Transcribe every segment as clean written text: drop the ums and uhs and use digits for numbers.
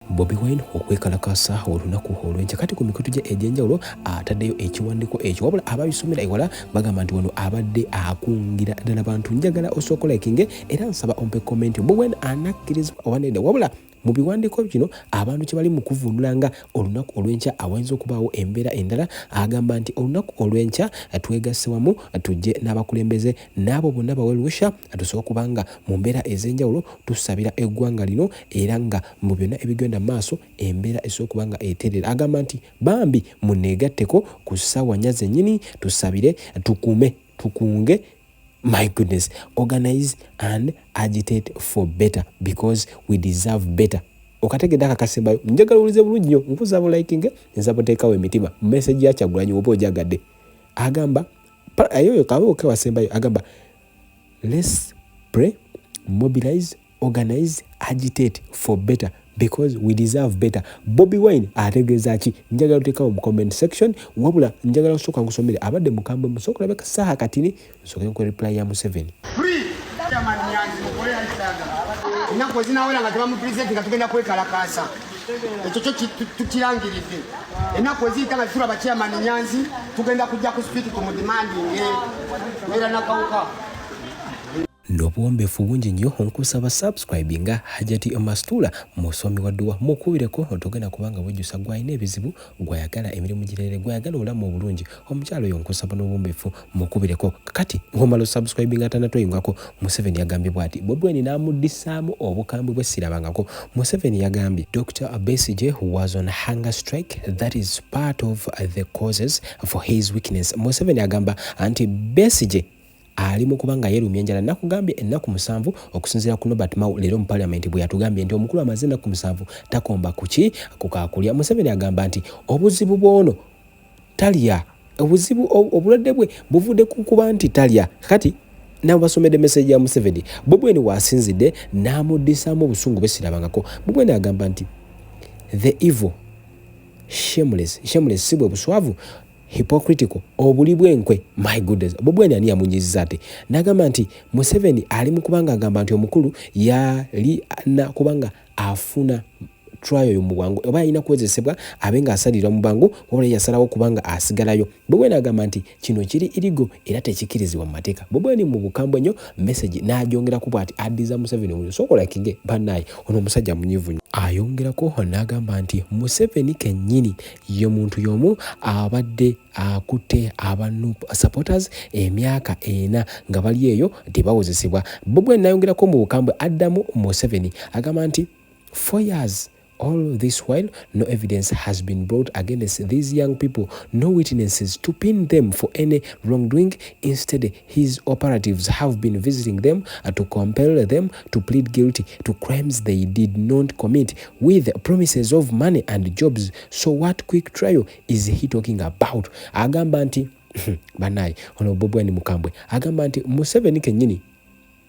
Bobi Wine okwekalakasa olunaku olw'enkya kati ku mikutu gye egy'enjawulo ataddeyo ekiwandiiko ekyo wabula ababisomera ewala bagamba nti wano abadde akungira ddala bantu njagala osooka likinge era nsaba ompe komenti Bobi Wine anakkirizibwa oba nedda wabula mu biwandiiko bino abantu kye bali mu kuvunulanga olunaku olw'enkya awayinza okubaawo embeera endala agamba nti olunaku olw'enkya twegasse wamu tujje n'abakulembeze n'abo bonna bawelusha tusobola kubanga mu mbeera ez'enjawulo tusabira eggwanga lino era nga mu byonna ebigenda maaso embeera esobola kubanga eterera agamba nti bambi muneegatteko ku ssaawa nnya zennyini tusabire tukunge. My goodness, organize and agitate for better because we deserve better. Okategedde akakasembayo njagala ulize bulungi nnyo nkuzaabo liking nsaba teekawo emitima message ya Kyagulanyi oba ojagadde agamba ayoyo kawe wasembayo agamba let's pray, mobilize, organize, agitate for better because we deserve better. Bobi Wine ategeeza ki njagala tuteekawo mu comment section wabula njagala osooka nkusomere abadde mukambwe musooka labeka saha katini nsooke nku reply ya Museveni. Ennaku ezinawera nga tebamupulizenti nga tugenda kwekalakaasa ekyo kyo tukirangiridde ennaku eziyita nga tulaba chairman Nyanzi tugenda kujja ku speak ku mudimandinge era nakawuka n'obuwombeefu bungi nnyo nkusaba subscribinga Hajati Mastula musomi wadduwa mukubireko otogenda kubanga wejjusa gwalina ebizibu gwayagala emirimu girere gwayagala olamu obulungi omukyalo oyo nkusaba n'obuwombeefu mukubireko kakati ng'omala subscribinga atanatoyingako Museveni yagambye bw'ati Bobi Wine n'amuddisaamu obukambwe bwe sirabangako Museveni yagambye Dr. Besigye was on hunger strike that is part of the causes for his weakness. Museveni agamba anti Besigye ali mu kubanga yerumya enjala nakugambye ennaku 7 okusinziira ku Robert Mao leero mu parliament bwe yatugambye nti omukulu amaze ennaku 7 takomba kuki kukakulya. Museveni agamba nti obuzibu bwono talya obuzibu obulwadde bwe buvudde kuba nti talya kati nabo basomedde message ya Museveni. Bobi Wine wasinzidde n'amuddisaamu obusungu besirabangako. Bobi Wine agamba nti the evil shameless si bwe buswavu hypocritical obuli bwenkwe. My goodness, Bobi Wine ani yamunyiziza ate nagamba nti Museveni ali mu kubanga agamba nti omukulu yali na kubanga afuna trial y'omuwangu oba alina kuwezesebwa abenga asalira mu bangu wabula yasalawo kubanga asigalayo. Bobi Wine agamba nti kino kiri irigo era tekikirizibwa mu mateeka. Bobi Wine mu bukambwe nnyo message n'ajongera ku bw'ati addiza Museveni mu sokola kinge bannaye ono omusajja munyivu nnyo ayongerako n'agamba nti Museveni kennyini ye muntu y'omu abadde akutte abantu supporters emyaka 4 nga bali eyo tebawozesebwa. Bobi Wine n'ayongerako mu bukambwe addamu Museveni agamba nti 4 years all this while, no evidence has been brought against these young people, no witnesses to pin them for any wrongdoing. Instead, his operatives have been visiting them to compel them to plead guilty to crimes they did not commit with promises of money and jobs. So what quick trial is he talking about? Agamba nti banayi ono Bobi Wine mukambwe agamba nti Museveni kennyini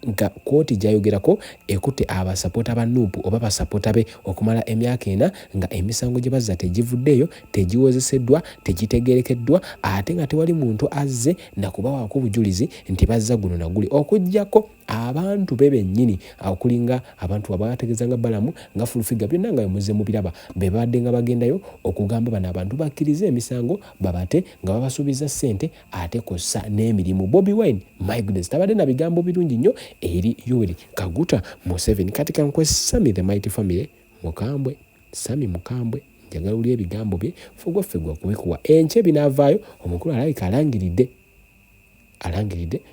nga kooti jayogerako ekutte abasapota ba Nuupu oba basapota be okumala emyaka 4 nga emisango gye bazza tegivuddeyo tegiwozeseddwa tegitegerekeddwa ate nga tewali muntu azze na kubawaako obujulizi nti bazza guno na guli okujjako abantu bebennyini okulinga abantu abategezanga balamu nga fulufiga byonna nga muze mu biraba be badde nga bagendayo okugamba bana abantu bakkirize emisango babate nga babasuubiza ssente ate kossa n'emirimu. Bobi Wine, my goodness, tabadde na bigambo birungi nnyo eri Yoweri Kaguta Museveni kati kankwe Sami the Mighty Family mukambwe Sami mukambwe njagala uli ebigambo bye fugwa kubikuwa enche binavaayo omukulu alayika alangiridde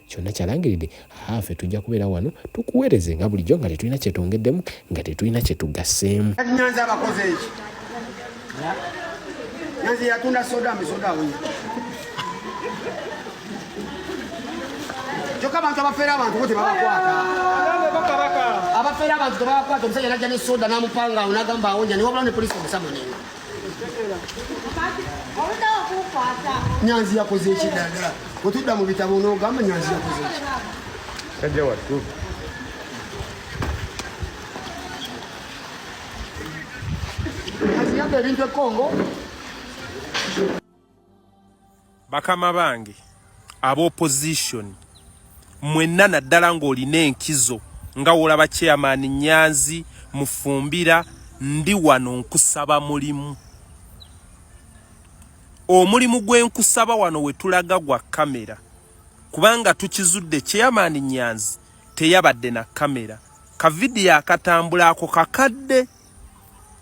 kyonna kyalangiridde afe tujja kubeera wano tukuweereze nga bulijjo nga tetulina kyetwongeddemu nga tetulina kyetugasseemu. Nyanzi abakoze eki Nyanzi yatunda soda misoda we joka abantu abafeera abantu bote babakwata abafeera abantu tebabakwata omusajja najja ne soda n'amupanga onagamba awonja niwabula ne polisi omusamo neno Nyanzi yakoze eki ddala otudda mu bitabo n'ogamba Nyanzi yakoze eki kajja wattu Nyanzi yabba ebintu ekongo bakama bange ab'opposition mwenna naddala ng'olina enkizo nga wolaba chairman Nyanzi Mufumbira ndi wano nkusaba mulimu. Omulimu gwe nkusaba wano we tulaga gwa kamera. Kubanga tukizudde Chairman Nyanzi teyabadde na kamera. Ka video akatambula ako kakadde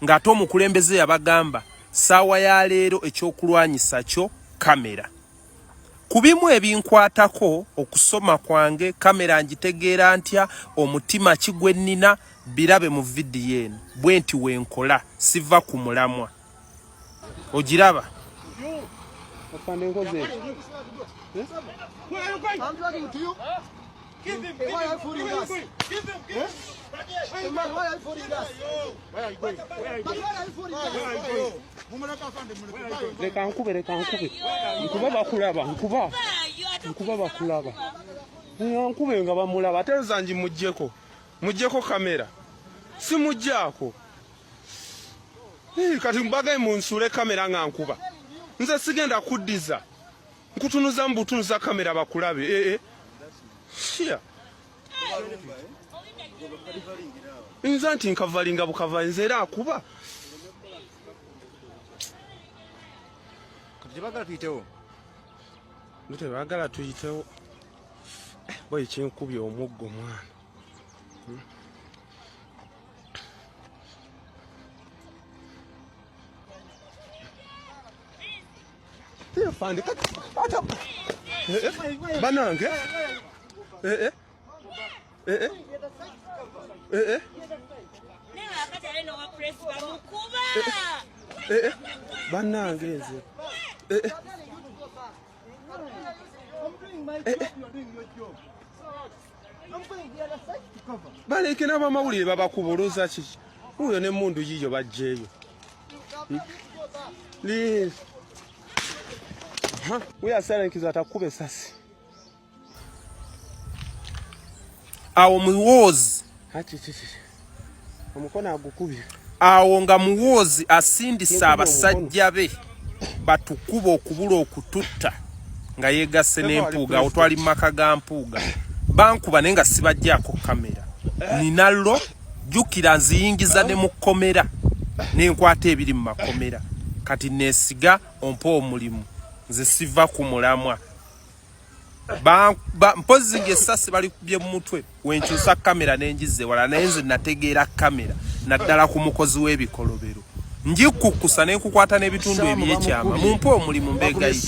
ng'ate omukulembeze yabagamba saawa ya leero ekyokulwanyisa kyo kamera. Kubimu ebinkwatako okusoma kwange kamera ngitegeera ntya omutima kigwe nnina birabe mu video eno bwe nti wenkola siva ku mulamwa. Ogiraba? Afande ngoze. I'm talking to you. Give him. Why are you fooling us? Give him. Hey man, why are you fooling us? Where are you going? Where are you going? Where are you fooling us? Where are you going? Leka nkube. Nkuba bakulaba, nkuba bakulaba. Nkube nga bamulaba ate zanji mujjeko kamera. Si mujjako. Kati mbaga munsule kamera nga nkuba. Nze sigenda kuddiza. Nkutunuza mbutunuza kamera bakulabe. Shia. Nze nti nkavalinga bukava nzera akuba. Bagala tuyitewo. Ndote bagala tuyitewo. Boy kyenkubye omuggo mwana. Fandi kata. Banange. Banange nze. Baleke n'abamawulire babakubuluza kiki. Uyo ne mundu yiyo bajjeyo. Please. We are selling kizata kube sasi. Awo muwozi. Omukona agukubye. Awo nga muwozi asindisa abasajja be batukuba okubula okututta nga yegasse n'empuuga otwali maka ga mpuuga bankuba nenga sibajjako kamera ninallo jukira nziyingiza ne mu komera n'enkwata ebiri mu makomera kati nesiga ompo omulimu nze siva ku mulamwa mpozi ng'essasi bali kubye mu mutwe wenkyusa kamera n'engize wala naye nze nategeera kamera naddala ku mukozi w'ebikolobero njikukusa n'enkukwata n'ebitundu ebyekyama mumpe omulimu mbegayi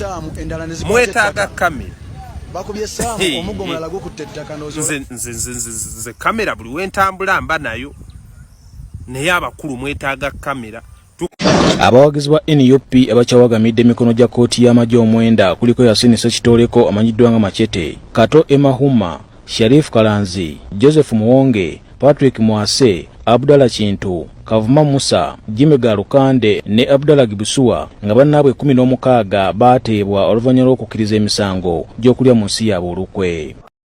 mwetaaga kamera bakubye saamu omuggo mulala gukutte ettaka nze kamera buli wentambula mba nayo naye abakulu mwetaaga kamera. Abawagizi ba NUP abakyawagamidde emikono gya kooti y'amagye omwenda kuliko Yasin Ssekitoleko amanyiddwa nga Machete, Kato Emahuma, Sharif Kalanzi, Joseph Muwonge, Patrick Mwase, Abdallah Kintu, Kavuma Musa, Jimmy Garukande ne Abdallah Gibusua nga bannaabwe 16 baateebwa oluvannyuma lw'okukkiriza emisango gy'okulya mu nsi yaabwe olukwe.